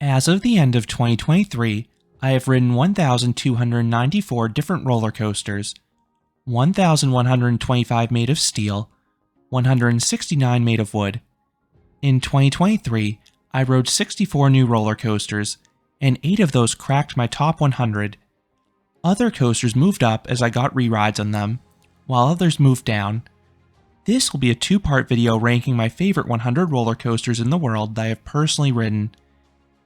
As of the end of 2023, I have ridden 1,294 different roller coasters, 1,125 made of steel, 169 made of wood. In 2023, I rode 64 new roller coasters, and 8 of those cracked my top 100. Other coasters moved up as I got re-rides on them, while others moved down. This will be a 2-part video ranking my favorite 100 roller coasters in the world that I have personally ridden.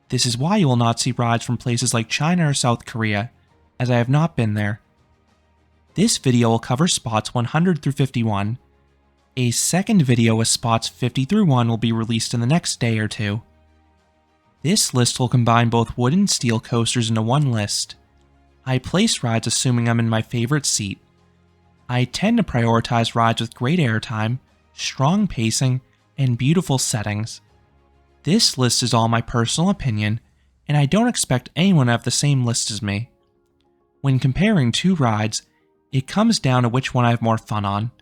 This is why you will not see rides from places like China or South Korea, as I have not been there. This video will cover spots 100 through 51. A second video with spots 50 through 1 will be released in the next day or two. This list will combine both wood and steel coasters into one list. I place rides assuming I'm in my favorite seat. I tend to prioritize rides with great airtime, strong pacing, and beautiful settings. This list is all my personal opinion, and I don't expect anyone to have the same list as me. When comparing 2 rides, it comes down to which one I have more fun on.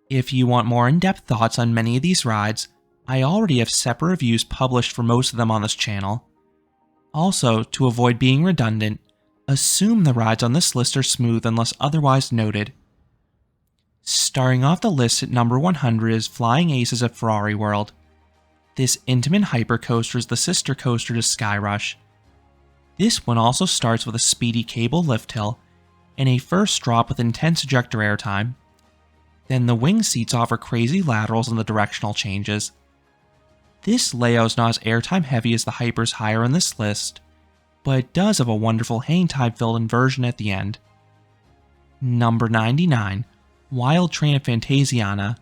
If you want more in-depth thoughts on many of these rides, I already have separate reviews published for most of them on this channel. Also, to avoid being redundant, assume the rides on this list are smooth unless otherwise noted. Starting off the list at number 100 is Flying Aces at Ferrari World. This intimate hypercoaster is the sister coaster to Skyrush. This one also starts with a speedy cable lift hill and a first drop with intense ejector airtime. Then the wing seats offer crazy laterals and the directional changes. This layout is not as airtime heavy as the hypers higher on this list, but it does have a wonderful hang time filled inversion at the end. Number 99, Wild Train at Fantasiana.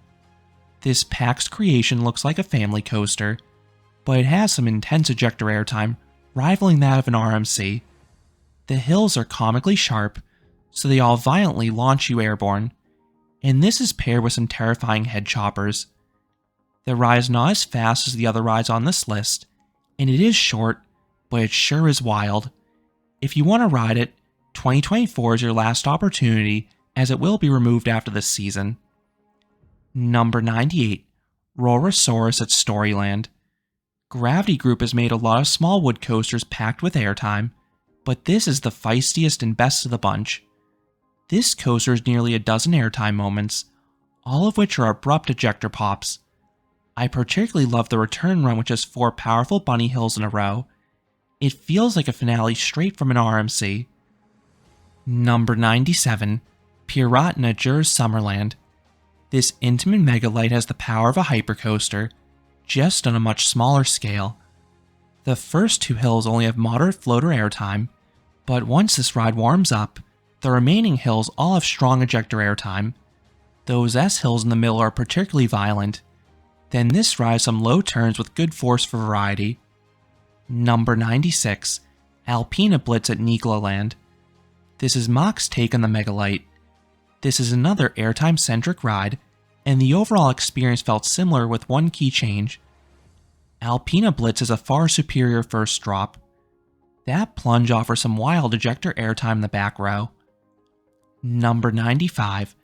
This PAX creation looks like a family coaster, but it has some intense ejector airtime, rivaling that of an RMC. The hills are comically sharp, so they all violently launch you airborne, and this is paired with some terrifying head choppers. The ride is not as fast as the other rides on this list, and it is short, but it sure is wild. If you want to ride it, 2024 is your last opportunity, as it will be removed after this season. Number 98, Rorosaurus at Storyland. Gravity Group has made a lot of small wood coasters packed with airtime, but this is the feistiest and best of the bunch. This coaster has nearly a dozen airtime moments, all of which are abrupt ejector pops. I particularly love the return run, which has 4 powerful bunny hills in a row. It feels like a finale straight from an RMC. Number 97, Piraten at Jur's Summerland. This intimate megalite has the power of a hypercoaster, just on a much smaller scale. The first 2 hills only have moderate floater airtime, but once this ride warms up, the remaining hills all have strong ejector airtime. Those S-hills in the middle are particularly violent. Then this ride has some low turns with good force for variety. Number 96, Alpina Blitz at Nigloland. This is Mach's take on the megalite. This is another airtime-centric ride, and the overall experience felt similar with one key change. Alpina Blitz is a far superior first drop. That plunge offers some wild ejector airtime in the back row. Number 95,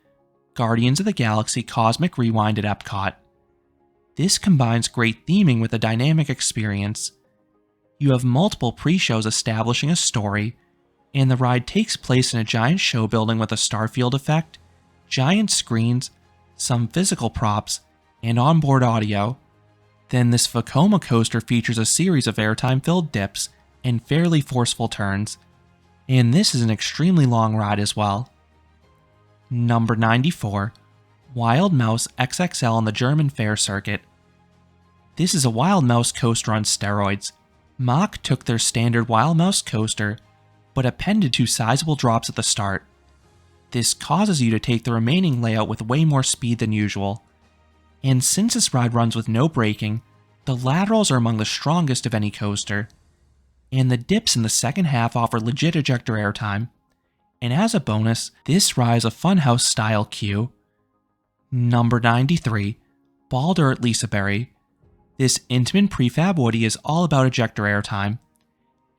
Guardians of the Galaxy Cosmic Rewind at Epcot. This combines great theming with a dynamic experience. You have multiple pre-shows establishing a story, and the ride takes place in a giant show building with a starfield effect, giant screens, some physical props, and onboard audio. Then this Vekoma coaster features a series of airtime-filled dips and fairly forceful turns, and this is an extremely long ride as well. Number 94, Wild Mouse XXL on the German Fair Circuit. This is a Wild Mouse coaster on steroids. Mach took their standard Wild Mouse coaster, but appended 2 sizable drops at the start. This causes you to take the remaining layout with way more speed than usual. And since this ride runs with no braking, the laterals are among the strongest of any coaster. And the dips in the second half offer legit ejector airtime. And as a bonus, this ride is a Funhouse style queue. Number 93, Balder at Liseberg. This intimate prefab woody is all about ejector airtime.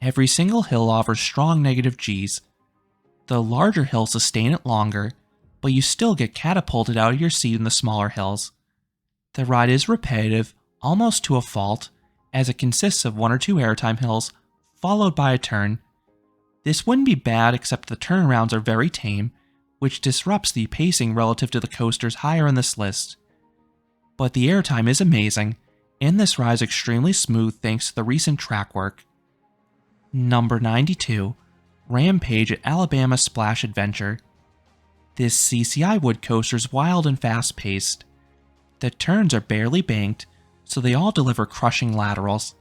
Every single hill offers strong negative Gs. The larger hills sustain it longer, but you still get catapulted out of your seat in the smaller hills. The ride is repetitive, almost to a fault, as it consists of 1 or 2 airtime hills, followed by a turn. This wouldn't be bad except the turnarounds are very tame, which disrupts the pacing relative to the coasters higher in this list. But the airtime is amazing, and this ride is extremely smooth thanks to the recent track work. Number 92, Rampage at Alabama Splash Adventure. This CCI wood coaster is wild and fast-paced. The turns are barely banked, so they all deliver crushing laterals.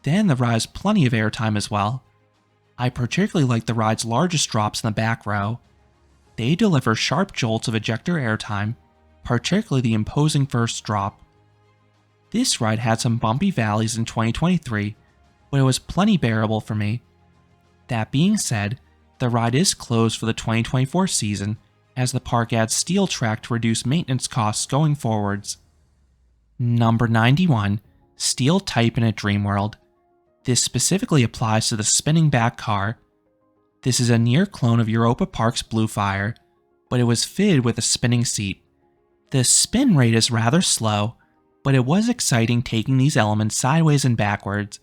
Then the ride has plenty of airtime as well. I particularly like the ride's largest drops in the back row. They deliver sharp jolts of ejector airtime, particularly the imposing first drop. This ride had some bumpy valleys in 2023, but it was plenty bearable for me. That being said, the ride is closed for the 2024 season as the park adds steel track to reduce maintenance costs going forwards. Number 91, Steel Titan at Dreamworld. This specifically applies to the spinning back car. This is a near clone of Europa Park's Blue Fire, but it was fitted with a spinning seat. The spin rate is rather slow, but it was exciting taking these elements sideways and backwards.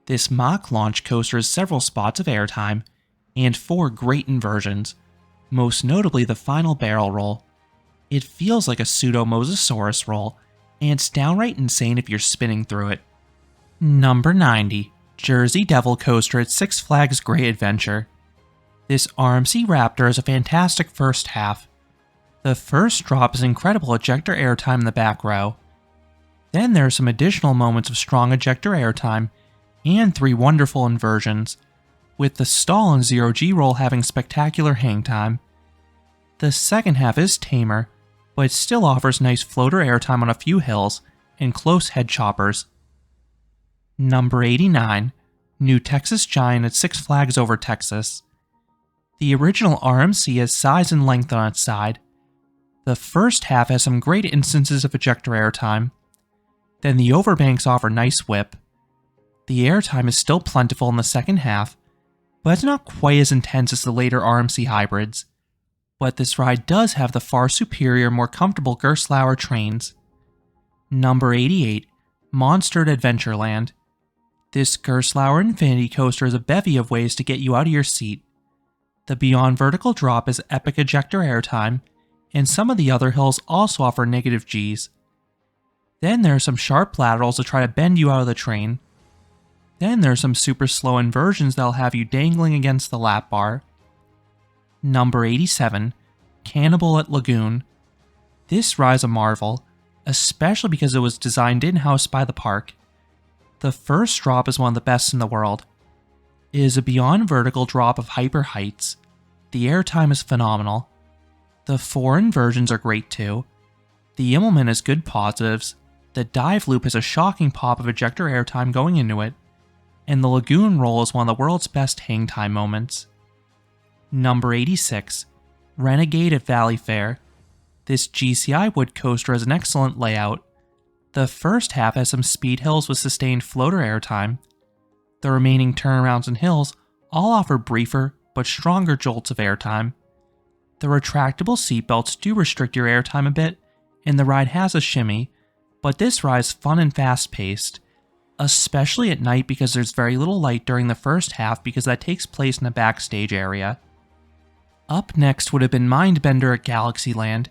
This mock launch coaster has several spots of airtime, and 4 great inversions, most notably the final barrel roll. It feels like a pseudo-Mosasaurus roll, and it's downright insane if you're spinning through it. Number 90, Jersey Devil Coaster at Six Flags Great Adventure. This RMC Raptor has a fantastic first half. The first drop is incredible ejector airtime in the back row. Then there are some additional moments of strong ejector airtime, and 3 wonderful inversions, with the stall and 0G roll having spectacular hang time. The second half is tamer, but it still offers nice floater airtime on a few hills and close head choppers. Number 89, New Texas Giant at Six Flags Over Texas. The original RMC has size and length on its side. The first half has some great instances of ejector airtime. Then the overbanks offer nice whip. The airtime is still plentiful in the second half, but it's not quite as intense as the later RMC hybrids. But this ride does have the far superior, more comfortable Gerstlauer trains. Number 88, Monster at Adventureland. This Gerstlauer Infinity Coaster has a bevy of ways to get you out of your seat. The Beyond Vertical Drop is epic ejector airtime, and some of the other hills also offer negative Gs. Then there are some sharp laterals to try to bend you out of the train. Then there are some super slow inversions that'll have you dangling against the lap bar. Number 87, Cannibal at Lagoon. This ride is a marvel, especially because it was designed in-house by the park. The first drop is one of the best in the world. It is a beyond vertical drop of hyper heights. The airtime is phenomenal. The 4 inversions are great too. The Immelman has good positives. The dive loop has a shocking pop of ejector airtime going into it. And the Lagoon roll is one of the world's best hang time moments. Number 86, Renegade at Valley Fair. This GCI wood coaster has an excellent layout. The first half has some speed hills with sustained floater airtime. The remaining turnarounds and hills all offer briefer but stronger jolts of airtime. The retractable seatbelts do restrict your airtime a bit, and the ride has a shimmy, but this ride is fun and fast-paced, especially at night because there's very little light during the first half because that takes place in the backstage area. Up next would have been Mindbender at Galaxyland.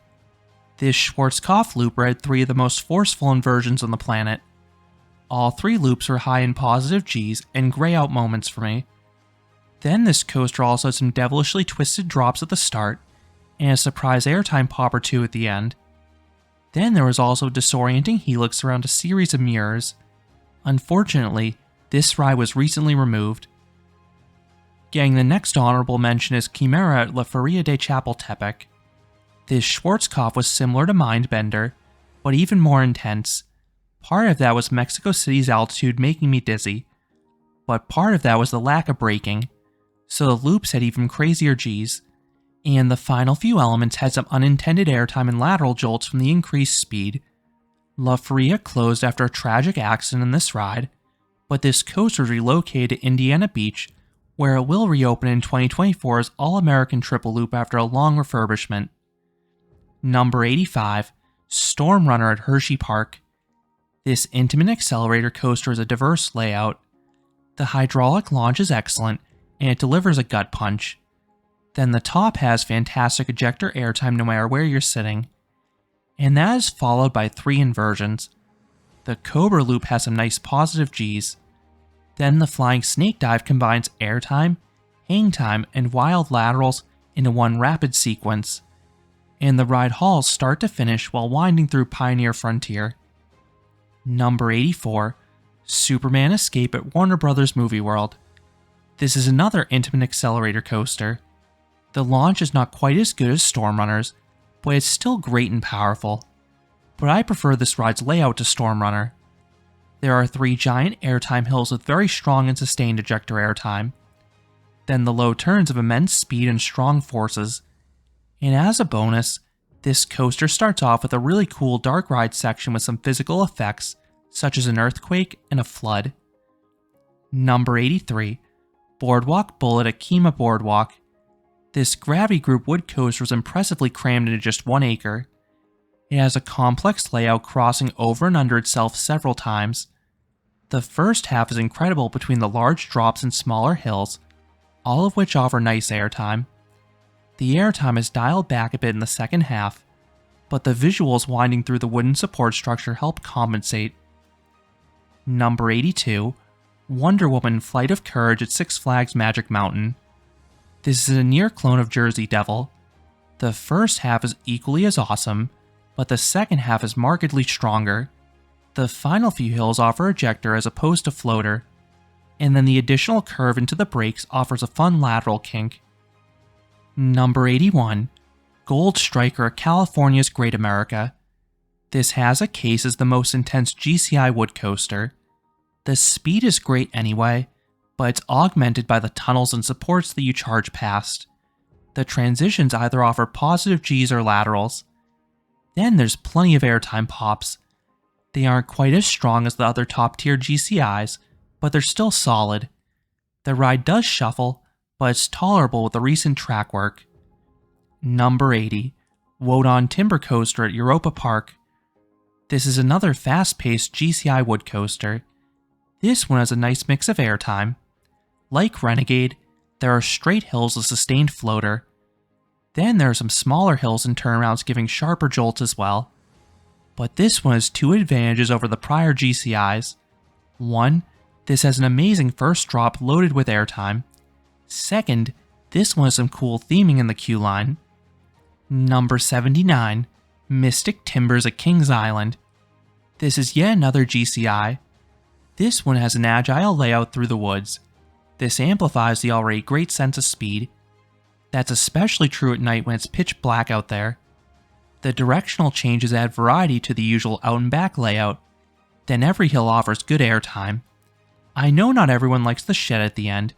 This Schwarzkopf looper had 3 of the most forceful inversions on the planet. All 3 loops were high in positive Gs and gray out moments for me. Then this coaster also had some devilishly twisted drops at the start, and a surprise airtime pop or 2 at the end. Then there was also a disorienting helix around a series of mirrors. Unfortunately, this ride was recently removed. Getting the next honorable mention is Chimera at La Feria de Chapultepec. This Schwarzkopf was similar to Mindbender, but even more intense. Part of that was Mexico City's altitude making me dizzy, but part of that was the lack of braking, so the loops had even crazier Gs, and the final few elements had some unintended airtime and lateral jolts from the increased speed. La Feria closed after a tragic accident in this ride, but this coaster was relocated to Indiana Beach, where it will reopen in 2024 as All-American Triple Loop after a long refurbishment. Number 85, Storm Runner at Hershey Park. This intimate accelerator coaster is a diverse layout. The hydraulic launch is excellent, and it delivers a gut punch. Then the top has fantastic ejector airtime no matter where you're sitting. And that is followed by 3 inversions. The Cobra Loop has some nice positive Gs. Then the Flying Snake Dive combines airtime, hang time, and wild laterals into one rapid sequence. And the ride hauls start to finish while winding through Pioneer Frontier. Number 84, Superman Escape at Warner Bros. Movie World. This is another intimate accelerator coaster. The launch is not quite as good as Storm Runner's, but it's still great and powerful. But I prefer this ride's layout to Storm Runner. There are 3 giant airtime hills with very strong and sustained ejector airtime. Then the low turns of immense speed and strong forces. And as a bonus, this coaster starts off with a really cool dark ride section with some physical effects, such as an earthquake and a flood. Number 83, Boardwalk Bullet at Kima Boardwalk. This Gravity Group wood coaster was impressively crammed into just 1 acre. It has a complex layout crossing over and under itself several times. The first half is incredible between the large drops and smaller hills, all of which offer nice airtime. The airtime is dialed back a bit in the second half, but the visuals winding through the wooden support structure help compensate. Number 82, Wonder Woman Flight of Courage at Six Flags Magic Mountain. This is a near clone of Jersey Devil. The first half is equally as awesome, but the second half is markedly stronger. The final few hills offer ejector as opposed to floater, and then the additional curve into the brakes offers a fun lateral kink. Number 81, Gold Striker at California's Great America. This has a case as the most intense GCI wood coaster. The speed is great anyway, but it's augmented by the tunnels and supports that you charge past. The transitions either offer positive Gs or laterals. Then there's plenty of airtime pops. They aren't quite as strong as the other top tier GCIs, but they're still solid. The ride does shuffle, but it's tolerable with the recent track work. Number 80, Wodan Timber Coaster at Europa Park. This is another fast-paced GCI wood coaster. This one has a nice mix of airtime. Like Renegade, there are straight hills with sustained floater. Then there are some smaller hills and turnarounds giving sharper jolts as well. But this one has 2 advantages over the prior GCIs. 1, this has an amazing first drop loaded with airtime. 2nd, this one has some cool theming in the queue line. Number 79, Mystic Timbers at Kings Island. This is yet another GCI. This one has an agile layout through the woods. This amplifies the already great sense of speed. That's especially true at night when it's pitch black out there. The directional changes add variety to the usual out and back layout. Then every hill offers good airtime. I know not everyone likes the shed at the end,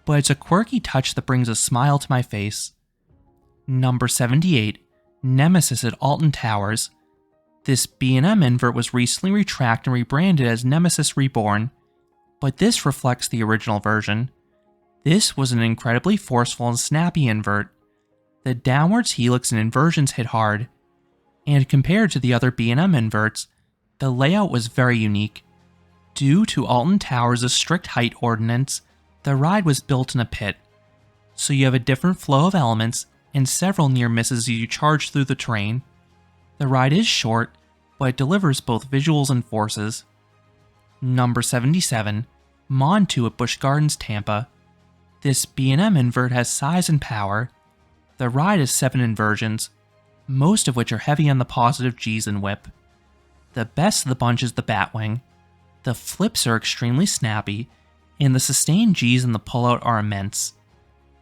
but it's a quirky touch that brings a smile to my face. Number 78, Nemesis at Alton Towers. This B&M invert was recently retracted and rebranded as Nemesis Reborn, but this reflects the original version. This was an incredibly forceful and snappy invert. The downwards helix and inversions hit hard, and compared to the other B&M inverts, the layout was very unique. Due to Alton Towers' strict height ordinance, the ride was built in a pit, so you have a different flow of elements and several near misses as you charge through the terrain. The ride is short, but it delivers both visuals and forces. Number 77, Montu at Busch Gardens Tampa. This B&M invert has size and power. The ride has 7 inversions, most of which are heavy on the positive Gs and whip. The best of the bunch is the Batwing. The flips are extremely snappy, and the sustained Gs and the pullout are immense.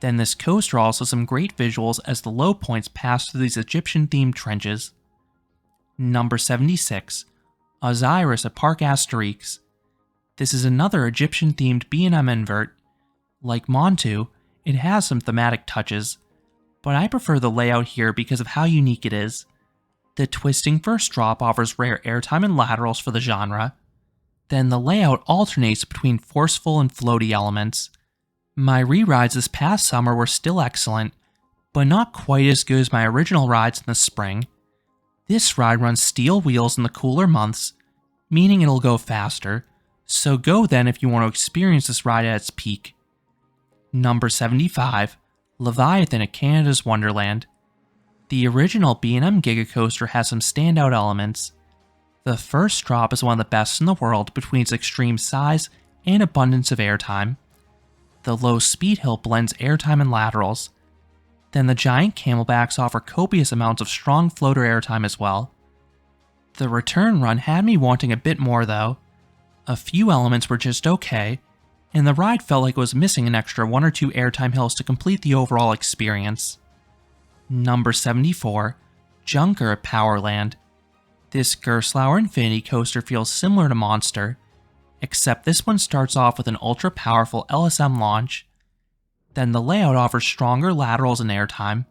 Then this coaster also has some great visuals as the low points pass through these Egyptian-themed trenches. Number 76, Osiris at Parc Asterix. This is another Egyptian-themed B&M invert. Like Montu, it has some thematic touches, but I prefer the layout here because of how unique it is. The twisting first drop offers rare airtime and laterals for the genre. Then the layout alternates between forceful and floaty elements. My re-rides this past summer were still excellent, but not quite as good as my original rides in the spring. This ride runs steel wheels in the cooler months, meaning it'll go faster, so go then if you want to experience this ride at its peak. Number 75, Leviathan at Canada's Wonderland. The original B&M Giga Coaster has some standout elements. The first drop is one of the best in the world between its extreme size and abundance of airtime. The low speed hill blends airtime and laterals. Then the giant camelbacks offer copious amounts of strong floater airtime as well. The return run had me wanting a bit more though. A few elements were just okay, and the ride felt like it was missing an extra 1 or 2 airtime hills to complete the overall experience. Number 74, Junker at Powerland. This Gerstlauer Infinity Coaster feels similar to Monster, except this one starts off with an ultra-powerful LSM launch. Then the layout offers stronger laterals and airtime,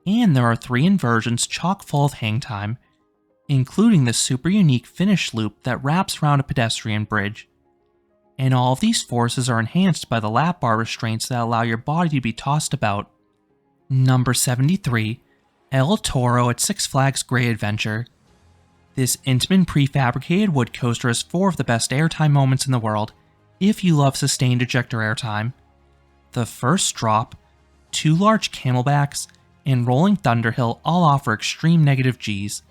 and there are 3 inversions chock full of hang time, including the super unique finish loop that wraps around a pedestrian bridge. And all of these forces are enhanced by the lap bar restraints that allow your body to be tossed about. Number 73, El Toro at Six Flags Great Adventure. This Intamin prefabricated wood coaster has 4 of the best airtime moments in the world, if you love sustained ejector airtime. The first drop, 2 large camelbacks, and Rolling Thunder Hill all offer extreme negative Gs.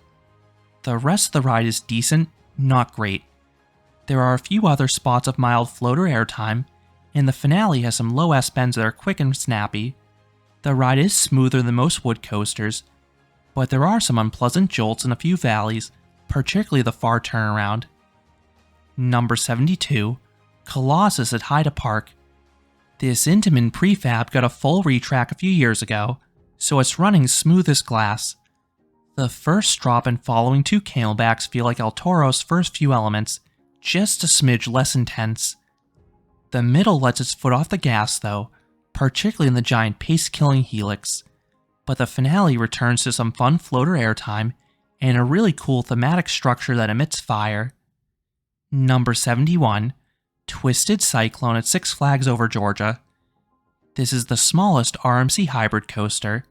The rest of the ride is decent, not great. There are a few other spots of mild floater airtime, and the finale has some low S-bends that are quick and snappy. The ride is smoother than most wood coasters, but there are some unpleasant jolts in a few valleys, particularly the far turnaround. Number 72, Colossus at Haida Park. This Intamin prefab got a full retrack a few years ago, so it's running smooth as glass. The first drop and following 2 camelbacks feel like El Toro's first few elements, just a smidge less intense. The middle lets its foot off the gas though, particularly in the giant pace-killing helix, but the finale returns to some fun floater airtime and a really cool thematic structure that emits fire. Number 71, Twisted Cyclone at Six Flags Over Georgia. This is the smallest RMC hybrid coaster.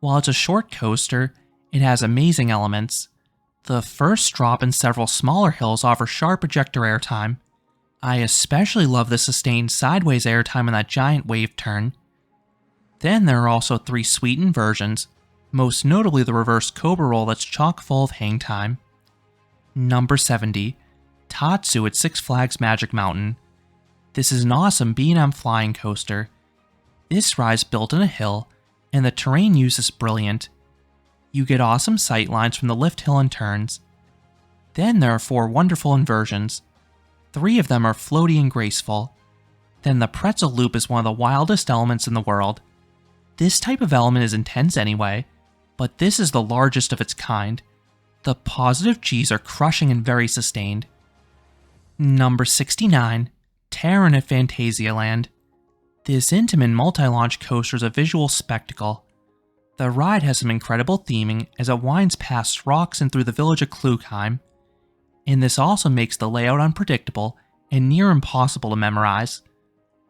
While it's a short coaster, it has amazing elements. The first drop and several smaller hills offer sharp ejector airtime. I especially love the sustained sideways airtime in that giant wave turn. Then there are also 3 sweet inversions, most notably the reverse cobra roll that's chock full of hang time. Number 70, Tatsu at Six Flags Magic Mountain. This is an awesome B&M flying coaster. This ride's built in a hill, and the terrain used is brilliant. You get awesome sight lines from the lift hill and turns. Then there are 4 wonderful inversions. 3 of them are floaty and graceful. Then the pretzel loop is one of the wildest elements in the world. This type of element is intense anyway, but this is the largest of its kind. The positive Gs are crushing and very sustained. Number 69, Terran at Phantasialand. This Intamin multi-launch coaster is a visual spectacle. The ride has some incredible theming as it winds past rocks and through the village of Klugheim, and this also makes the layout unpredictable and near impossible to memorize.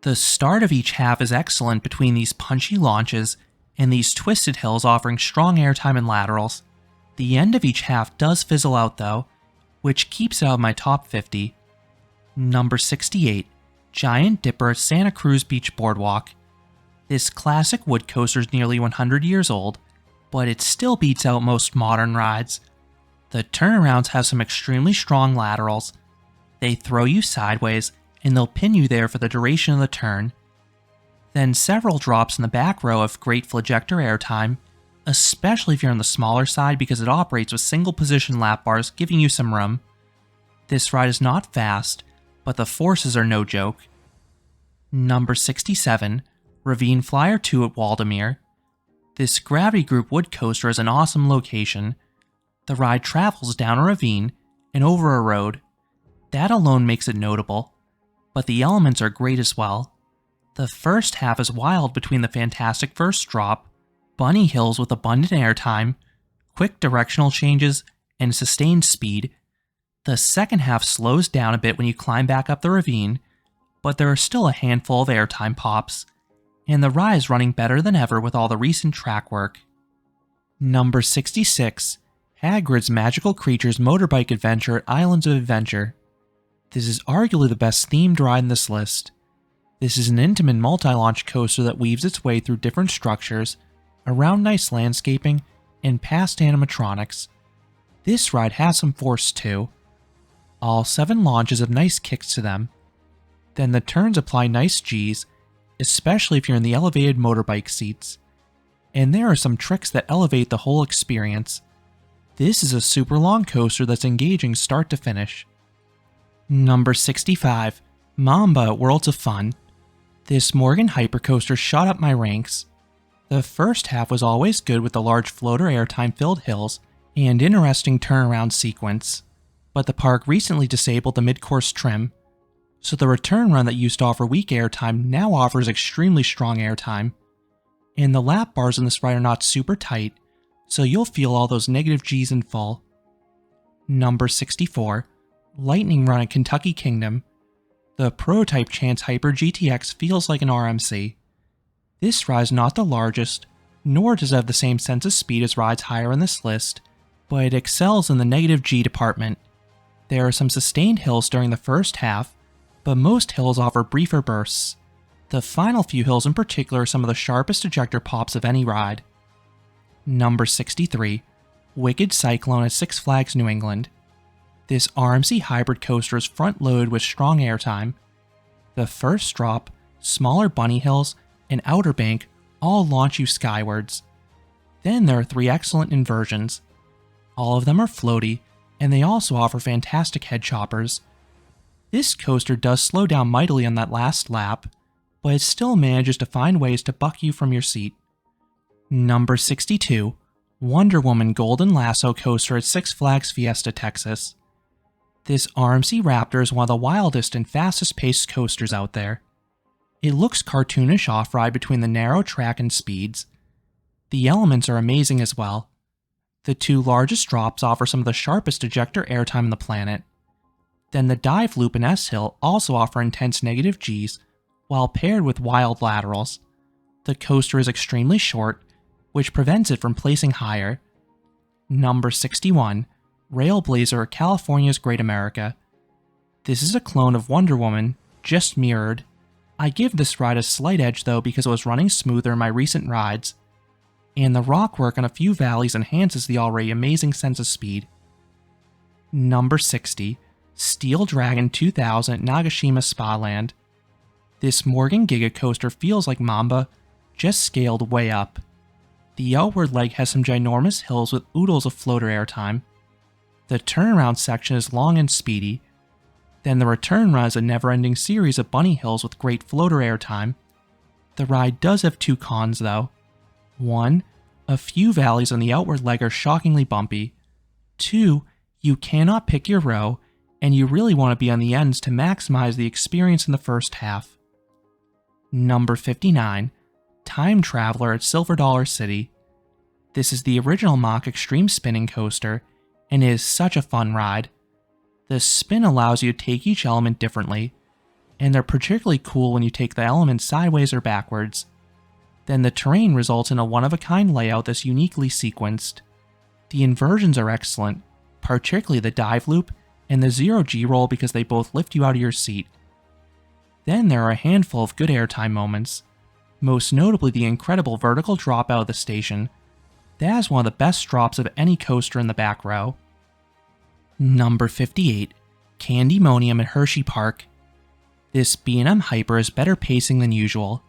The start of each half is excellent between these punchy launches and these twisted hills offering strong airtime and laterals. The end of each half does fizzle out though, which keeps it out of my top 50. Number 68, Giant Dipper at Santa Cruz Beach Boardwalk. This classic wood coaster is nearly 100 years old, but it still beats out most modern rides. The turnarounds have some extremely strong laterals. They throw you sideways, and they'll pin you there for the duration of the turn. Then several drops in the back row have great ejector airtime, especially if you're on the smaller side because it operates with single position lap bars giving you some room. This ride is not fast, but the forces are no joke. Number 67, Ravine Flyer 2 at Waldameer. This Gravity Group wood coaster is an awesome location. The ride travels down a ravine and over a road. That alone makes it notable, but the elements are great as well. The first half is wild between the fantastic first drop, bunny hills with abundant airtime, quick directional changes, and sustained speed. The second half slows down a bit when you climb back up the ravine, but there are still a handful of airtime pops, and the ride is running better than ever with all the recent track work. Number 66, Hagrid's Magical Creatures Motorbike Adventure at Islands of Adventure. This is arguably the best themed ride in this list. This is an intimate multi-launch coaster that weaves its way through different structures, around nice landscaping, and past animatronics. This ride has some force too. All 7 launches have nice kicks to them. Then the turns apply nice Gs, especially if you're in the elevated motorbike seats. And there are some tricks that elevate the whole experience. This is a super long coaster that's engaging start to finish. Number 65, Mamba at Worlds of Fun. This Morgan hypercoaster shot up my ranks. The first half was always good with the large floater airtime filled hills and interesting turnaround sequence, but the park recently disabled the mid-course trim, so the return run that used to offer weak airtime now offers extremely strong airtime. And the lap bars in this ride are not super tight, so you'll feel all those negative Gs in full. Number 64, Lightning Run at Kentucky Kingdom. The prototype Chance Hyper GTX feels like an RMC. This ride is not the largest, nor does it have the same sense of speed as rides higher in this list, but it excels in the negative G department. There are some sustained hills during the first half, but most hills offer briefer bursts. The final few hills in particular are some of the sharpest ejector pops of any ride. Number 63, Wicked Cyclone at Six Flags New England. This RMC hybrid coaster is front-loaded with strong airtime. The first drop, smaller bunny hills, and outer bank all launch you skywards. Then there are 3 excellent inversions. All of them are floaty, and they also offer fantastic head choppers. This coaster does slow down mightily on that last lap, but it still manages to find ways to buck you from your seat. Number 62, Wonder Woman Golden Lasso Coaster at Six Flags Fiesta, Texas. This RMC Raptor is one of the wildest and fastest paced coasters out there. It looks cartoonish off-ride between the narrow track and speeds. The elements are amazing as well. The 2 largest drops offer some of the sharpest ejector airtime on the planet. Then the dive loop and S-Hill also offer intense negative Gs, while paired with wild laterals. The coaster is extremely short, which prevents it from placing higher. Number 61, Railblazer, California's Great America. This is a clone of Wonder Woman, just mirrored. I give this ride a slight edge though because it was running smoother in my recent rides, and the rock work on a few valleys enhances the already amazing sense of speed. Number 60, Steel Dragon 2000 at Nagashima Spa Land. This Morgan Giga Coaster feels like Mamba, just scaled way up. The outward leg has some ginormous hills with oodles of floater airtime. The turnaround section is long and speedy. Then the return run is a never-ending series of bunny hills with great floater airtime. The ride does have 2 cons though. 1, a few valleys on the outward leg are shockingly bumpy. 2, you cannot pick your row, and you really want to be on the ends to maximize the experience in the first half. Number 59, Time Traveler at Silver Dollar City. This is the original Mach Extreme Spinning Coaster, and it is such a fun ride. The spin allows you to take each element differently, and they're particularly cool when you take the elements sideways or backwards. Then the terrain results in a one-of-a-kind layout that's uniquely sequenced. The inversions are excellent, particularly the dive loop and the 0G roll because they both lift you out of your seat. Then there are a handful of good airtime moments, most notably the incredible vertical drop out of the station. That is one of the best drops of any coaster in the back row. Number 58, Candymonium at Hershey Park. This B&M Hyper is better pacing than usual.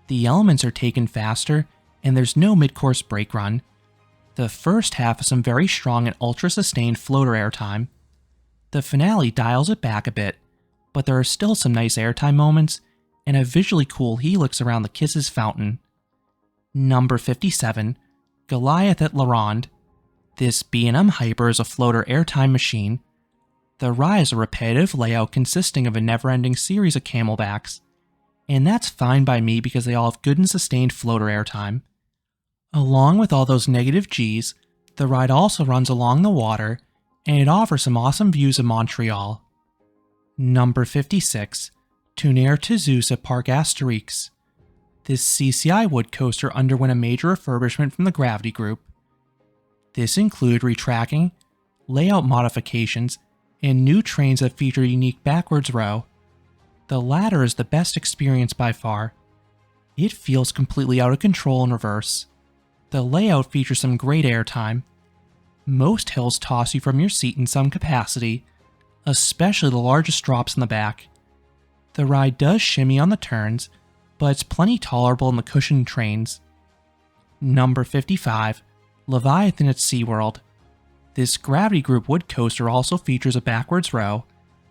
The elements are taken faster, and there's no mid-course brake run. The first half has some very strong and ultra-sustained floater airtime. The finale dials it back a bit, but there are still some nice airtime moments, and a visually cool helix around the Kisses fountain. Number 57, Goliath at La Ronde. This B&M Hyper is a floater airtime machine. The ride is a repetitive layout consisting of a never-ending series of camelbacks, and that's fine by me because they all have good and sustained floater airtime. Along with all those negative Gs, the ride also runs along the water, and it offers some awesome views of Montreal. Number 56, Tonnerre to Zeus at Parc Astérix. This CCI wood coaster underwent a major refurbishment from the Gravity Group. This includes retracking, layout modifications, and new trains that feature a unique backwards row. The latter is the best experience by far. It feels completely out of control in reverse. The layout features some great airtime. Most hills toss you from your seat in some capacity, especially the largest drops in the back. The ride does shimmy on the turns, but it's plenty tolerable in the cushioned trains. Number 55, Leviathan at SeaWorld. This Gravity Group wood coaster also features a backwards row,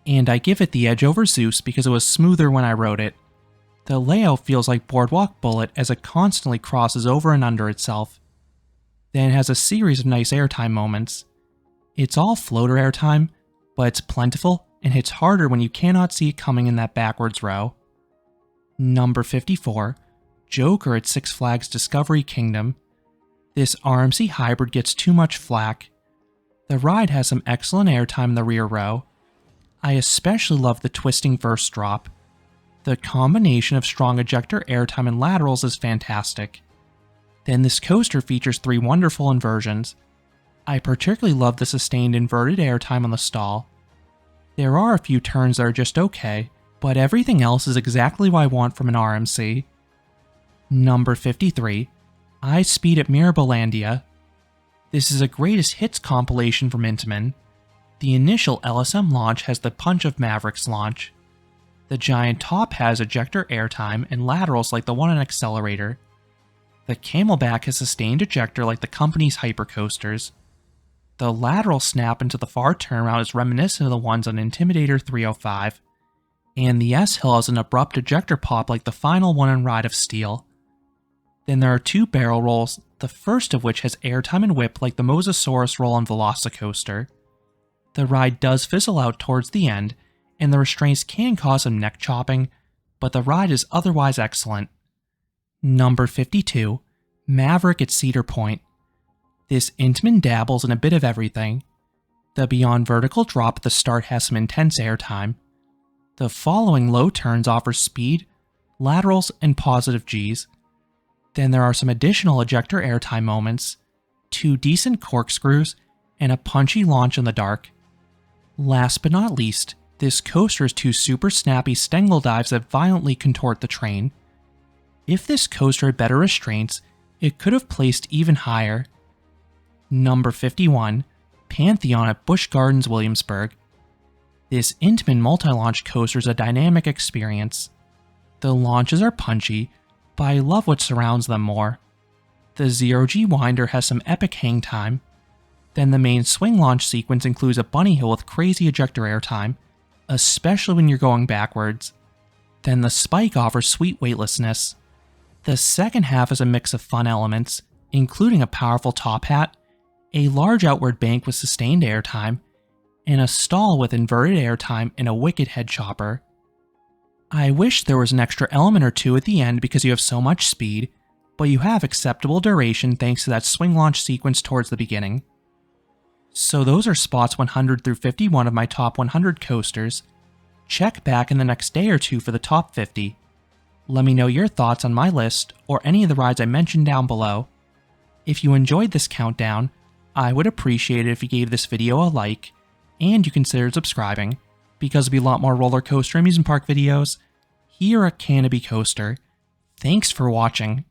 and I give it the edge over Zeus because it was smoother when I rode it. The layout feels like Boardwalk Bullet as it constantly crosses over and under itself. Then it has a series of nice airtime moments. It's all floater airtime, but it's plentiful and hits harder when you cannot see it coming in that backwards row. Number 54, Joker at Six Flags Discovery Kingdom. This RMC hybrid gets too much flack. The ride has some excellent airtime in the rear row. I especially love the twisting first drop. The combination of strong ejector airtime and laterals is fantastic. Then this coaster features 3 wonderful inversions. I particularly love the sustained inverted airtime on the stall. There are a few turns that are just okay, but everything else is exactly what I want from an RMC. Number 53, I Speed at Mirabolandia. This is a greatest hits compilation from Intamin. The initial LSM launch has the punch of Maverick's launch. The giant top has ejector airtime and laterals like the one on Accelerator. The Camelback has sustained ejector like the company's hypercoasters. The lateral snap into the far turnaround is reminiscent of the ones on Intimidator 305. And the S-Hill has an abrupt ejector pop like the final one on Ride of Steel. Then there are 2 barrel rolls, the first of which has airtime and whip like the Mosasaurus roll on Velocicoaster. The ride does fizzle out towards the end, and the restraints can cause some neck chopping, but the ride is otherwise excellent. Number 52, Maverick at Cedar Point. This Intamin dabbles in a bit of everything. The beyond vertical drop at the start has some intense airtime. The following low turns offer speed, laterals, and positive Gs. Then there are some additional ejector airtime moments, 2 decent corkscrews, and a punchy launch in the dark. Last but not least, this coaster has 2 super snappy Stengel dives that violently contort the train. If this coaster had better restraints, it could have placed even higher. Number 51, Pantheon at Busch Gardens Williamsburg. This Intamin multi-launch coaster is a dynamic experience. The launches are punchy, but I love what surrounds them more. The Zero-G winder has some epic hang time. Then the main swing launch sequence includes a bunny hill with crazy ejector airtime, especially when you're going backwards. Then the spike offers sweet weightlessness. The second half is a mix of fun elements, including a powerful top hat, a large outward bank with sustained airtime, and a stall with inverted airtime and a wicked head chopper. I wish there was an extra element or 2 at the end because you have so much speed, but you have acceptable duration thanks to that swing launch sequence towards the beginning. So those are spots 100 through 51 of my top 100 coasters. Check back in the next day or 2 for the top 50. Let me know your thoughts on my list or any of the rides I mentioned down below. If you enjoyed this countdown, I would appreciate it if you gave this video a like, and you considered subscribing, because there'll be a lot more roller coaster amusement park videos here at Canopy Coaster. Thanks for watching.